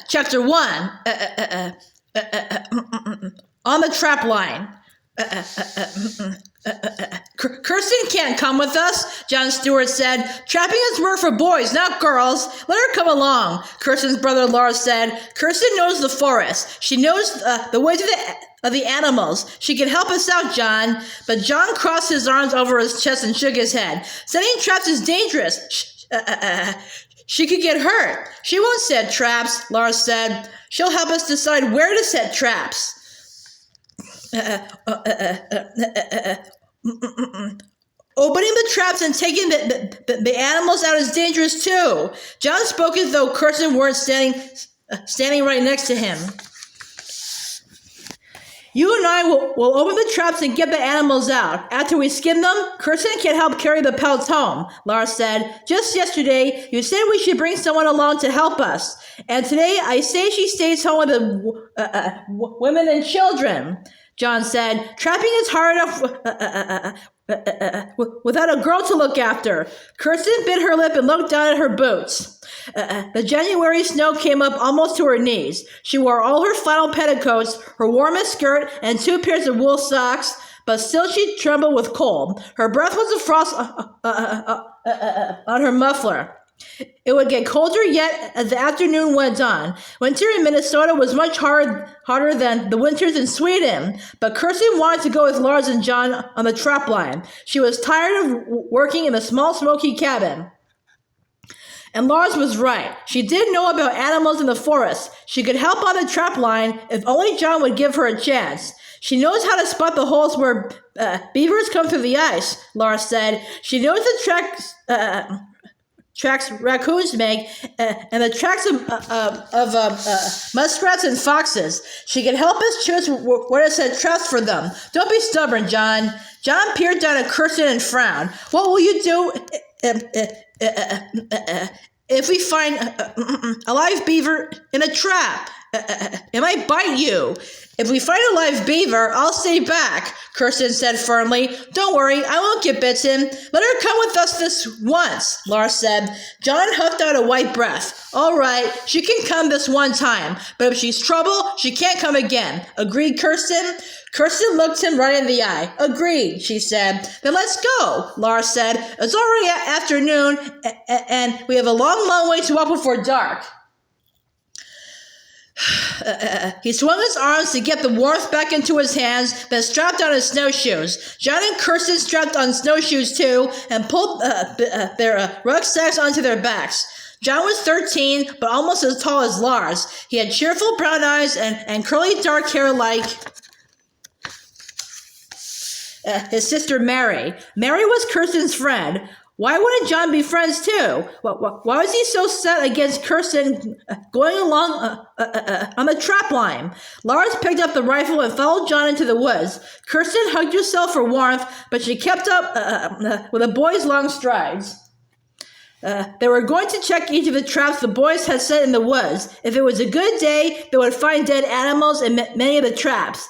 Chapter 1. On the trap line. Kirsten can't come with us, John Stewart said. Trapping is work for boys, not girls. Let her come along, Kirsten's brother Lars said. Kirsten knows the forest. She knows the ways of the animals. She can help us out, John. But John crossed his arms over his chest and shook his head. Setting traps is dangerous. She could get hurt. She won't set traps, Lars said. She'll help us decide where to set traps. Opening the traps and taking the animals out is dangerous too. John spoke as though Kirsten weren't standing right next to him. You and I will open the traps and get the animals out. After we skin them, Kirsten can help carry the pelts home, Lars said. Just yesterday, you said we should bring someone along to help us. And today, I say she stays home with the women and children, John said. Trapping is hard enough without a girl to look after. Kirsten bit her lip and looked down at her boots. The January snow came up almost to her knees. She wore all her flannel petticoats, her warmest skirt, and 2 pairs of wool socks, but still she trembled with cold. Her breath was a frost on her muffler. It would get colder yet as the afternoon went on. Winter in Minnesota was much harder than the winters in Sweden, but Kirsten wanted to go with Lars and John on the trap line. She was tired of working in a small smoky cabin. And Lars was right. She did know about animals in the forest. She could help on the trap line if only John would give her a chance. She knows how to spot the holes where beavers come through the ice, Lars said. She knows the tracks raccoons make and the tracks of muskrats and foxes. She can help us choose where to set traps for them. Don't be stubborn, John. John peered down at Kirsten and frowned. What will you do if we find a live beaver in a trap? It might bite you. If we find a live beaver, I'll stay back, Kirsten said firmly. Don't worry, I won't get bitten. Let her come with us this once, Lars said. John huffed out a white breath. All right, she can come this one time, but if she's trouble, she can't come again. Agreed, Kirsten? Kirsten looked him right in the eye. Agreed, she said. Then let's go, Lars said. It's already afternoon, and we have a long way to walk before dark. He swung his arms to get the warmth back into his hands, then strapped on his snowshoes. John and Kirsten strapped on snowshoes too, and pulled their rucksacks onto their backs. John was 13, but almost as tall as Lars. He had cheerful brown eyes and curly dark hair like his sister Mary. Mary was Kirsten's friend. Why wouldn't John be friends too? Why was he so set against Kirsten going along on the trap line? Lars picked up the rifle and followed John into the woods. Kirsten hugged herself for warmth, but she kept up with the boys' long strides. They were going to check each of the traps the boys had set in the woods. If it was a good day, they would find dead animals in many of the traps.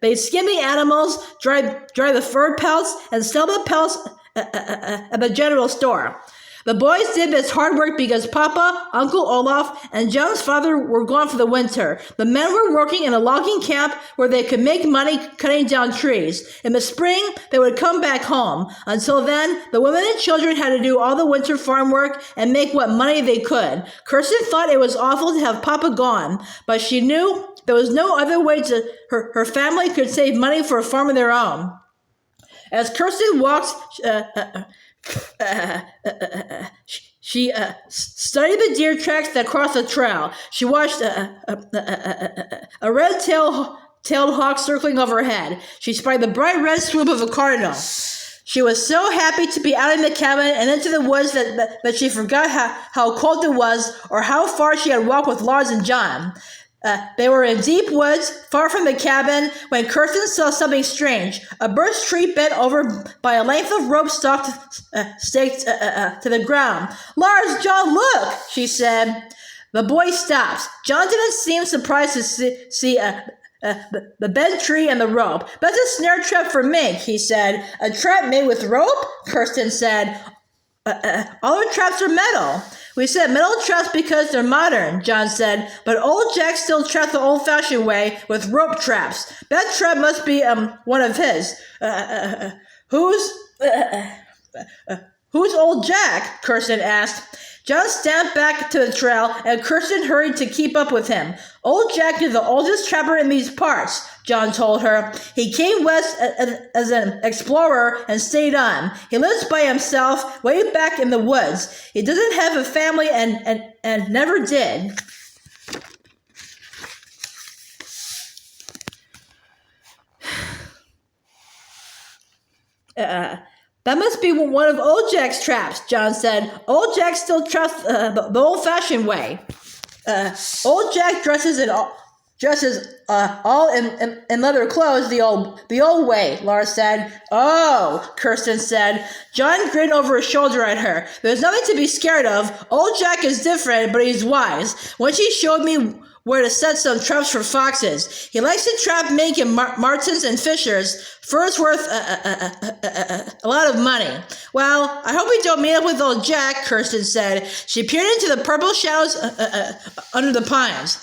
They'd skin the animals, dry the fur pelts, and sell the pelts at the general store. The boys did this hard work because Papa, Uncle Olaf, and John's father were gone for the winter. The men were working in a logging camp where they could make money cutting down trees. In the spring, they would come back home. Until then, the women and children had to do all the winter farm work and make what money they could. Kirsten thought it was awful to have Papa gone, but she knew there was no other way her family could save money for a farm of their own. As Kirsten walked, she studied the deer tracks that crossed the trail. She watched a red-tailed hawk circling overhead. She spied the bright red swoop of a cardinal. She was so happy to be out in the cabin and into the woods that she forgot how cold it was or how far she had walked with Lars and John. They were in deep woods, far from the cabin, when Kirsten saw something strange. A birch tree bent over by a length of rope staked to the ground. Lars, John, look, she said. The boy stopped. John didn't seem surprised to see the bent tree and the rope. That's a snare trap for mink, he said. A trap made with rope? Kirsten said. All our traps are metal. We said metal traps because they're modern, John said, but old Jack still trapped the old-fashioned way with rope traps. That trap must be, one of his. Who's old Jack? Kirsten asked. John stamped back to the trail, and Kirsten hurried to keep up with him. Old Jack is the oldest trapper in these parts, John told her. He came west as an explorer and stayed on. He lives by himself, way back in the woods. He doesn't have a family and never did. That must be one of Old Jack's traps, John said. Old Jack still traps the old-fashioned way. Old Jack dresses all in leather clothes the old way, Lars said. Oh, Kirsten said. John grinned over his shoulder at her. There's nothing to be scared of. Old Jack is different, but he's wise. Once he showed me where to set some traps for foxes. He likes to trap mink and martins and fishers. Fur's worth a lot of money. Well, I hope we don't meet up with old Jack, Kirsten said. She peered into the purple shadows under the pines.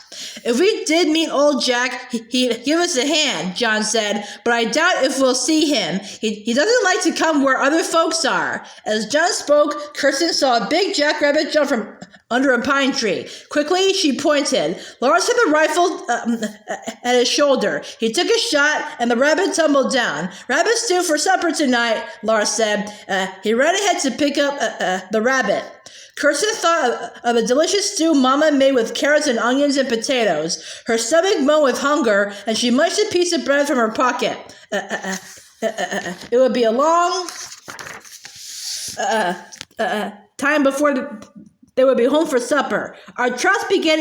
If we did meet old Jack, he'd give us a hand, John said, but I doubt if we'll see him. He doesn't like to come where other folks are. As John spoke, Kirsten saw a big jackrabbit jump from under a pine tree. Quickly, she pointed. Lars had the rifle at his shoulder. He took a shot, and the rabbit tumbled down. Rabbit stew for supper tonight, Lars said. He ran ahead to pick up the rabbit. Kirsten thought of a delicious stew Mama made with carrots and onions and potatoes. Her stomach moaned with hunger, and she munched a piece of bread from her pocket. It would be a long time before they would be home for supper. Our traps begin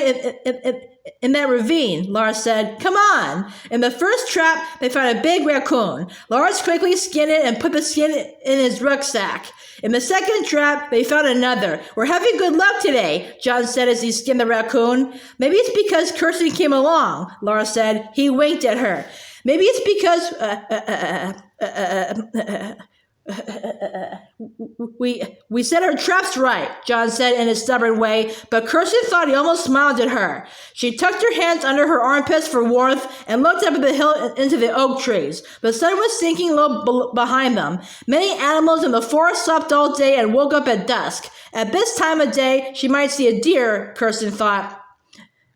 in that ravine, Lars said. Come on. In the first trap, they found a big raccoon. Lars quickly skinned it and put the skin in his rucksack. In the second trap, they found another. We're having good luck today, John said as he skinned the raccoon. Maybe it's because Kirsten came along, Lars said. He winked at her. Maybe it's because we set our traps right, John said in a stubborn way, but Kirsten thought he almost smiled at her. She tucked her hands under her armpits for warmth and looked up at the hill into the oak trees. The sun was sinking low behind them. Many animals in the forest slept all day and woke up at dusk. At this time of day, she might see a deer, Kirsten thought.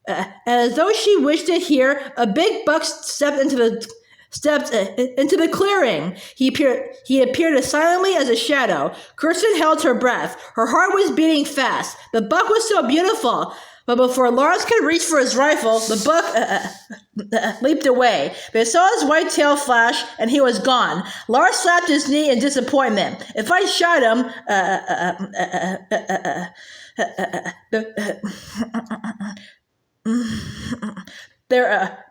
And as though she wished it here, a big buck stepped into the clearing. He appeared as silently as a shadow. Kirsten held her breath. Her heart was beating fast. The buck was so beautiful. But before Lars could reach for his rifle, the buck leaped away. They saw his white tail flash, and he was gone. Lars slapped his knee in disappointment. If I shot him, there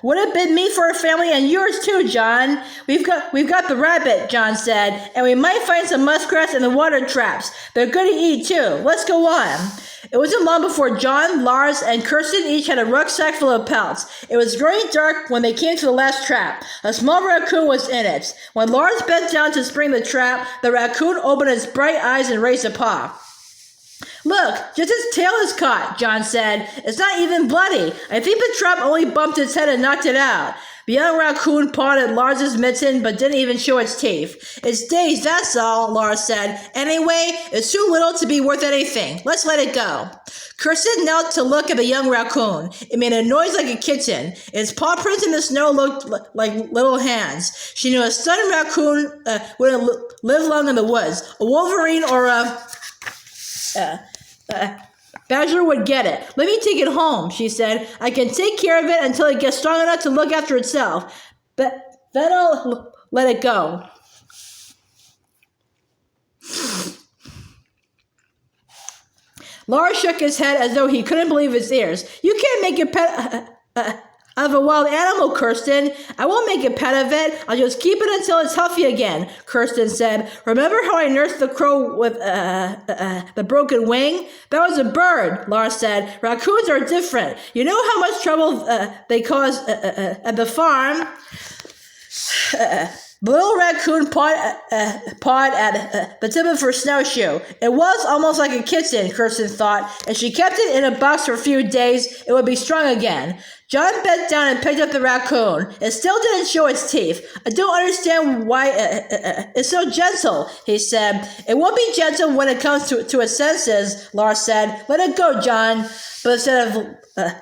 would have been me for a family and yours too, John. We've got the rabbit, John said, and we might find some muskrats in the water traps. They're good to eat too. Let's go on. It wasn't long before John, Lars, and Kirsten each had a rucksack full of pelts. It was growing dark when they came to the last trap. A small raccoon was in it. When Lars bent down to spring the trap, the raccoon opened its bright eyes and raised a paw. Look, just its tail is caught, John said. It's not even bloody. I think the trap only bumped its head and knocked it out. The young raccoon pawed at Lars's mitten, but didn't even show its teeth. It's dazed, that's all, Lars said. Anyway, it's too little to be worth anything. Let's let it go. Kirsten knelt to look at the young raccoon. It made a noise like a kitten. Its paw prints in the snow looked like little hands. She knew a stunned raccoon wouldn't live long in the woods. A wolverine or a badger would get it. Let me take it home, she said. I can take care of it until it gets strong enough to look after itself. Then I'll let it go. Lars shook his head as though he couldn't believe his ears. You can't make a pet of a wild animal, Kirsten. I won't make a pet of it. I'll just keep it until it's healthy again, Kirsten said. Remember how I nursed the crow with the broken wing? That was a bird, Lars said. Raccoons are different. You know how much trouble they cause at the farm? The little raccoon pawed at the tip of her snowshoe. It was almost like a kitten, Kirsten thought. If she kept it in a box for a few days, it would be strong again. John bent down and picked up the raccoon. It still didn't show its teeth. I don't understand why it's so gentle, he said. It won't be gentle when it comes to its senses, Lars said. Let it go, John. But instead of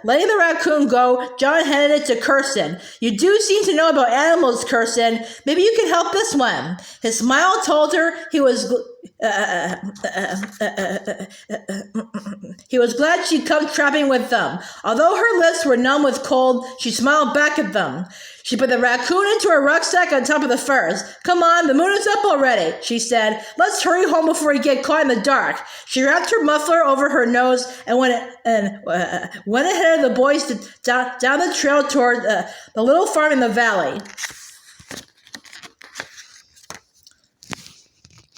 letting the raccoon go, John handed it to Kirsten. You do seem to know about animals, Kirsten. Maybe you can help this one. His smile told her he was glad she'd come trapping with them. Although her lips were numb with cold, she smiled back at them. She put the raccoon into her rucksack on top of the furs. Come on, the moon is up already, she said. Let's hurry home before we get caught in the dark. She wrapped her muffler over her nose and went ahead of the boys down the trail toward the little farm in the valley.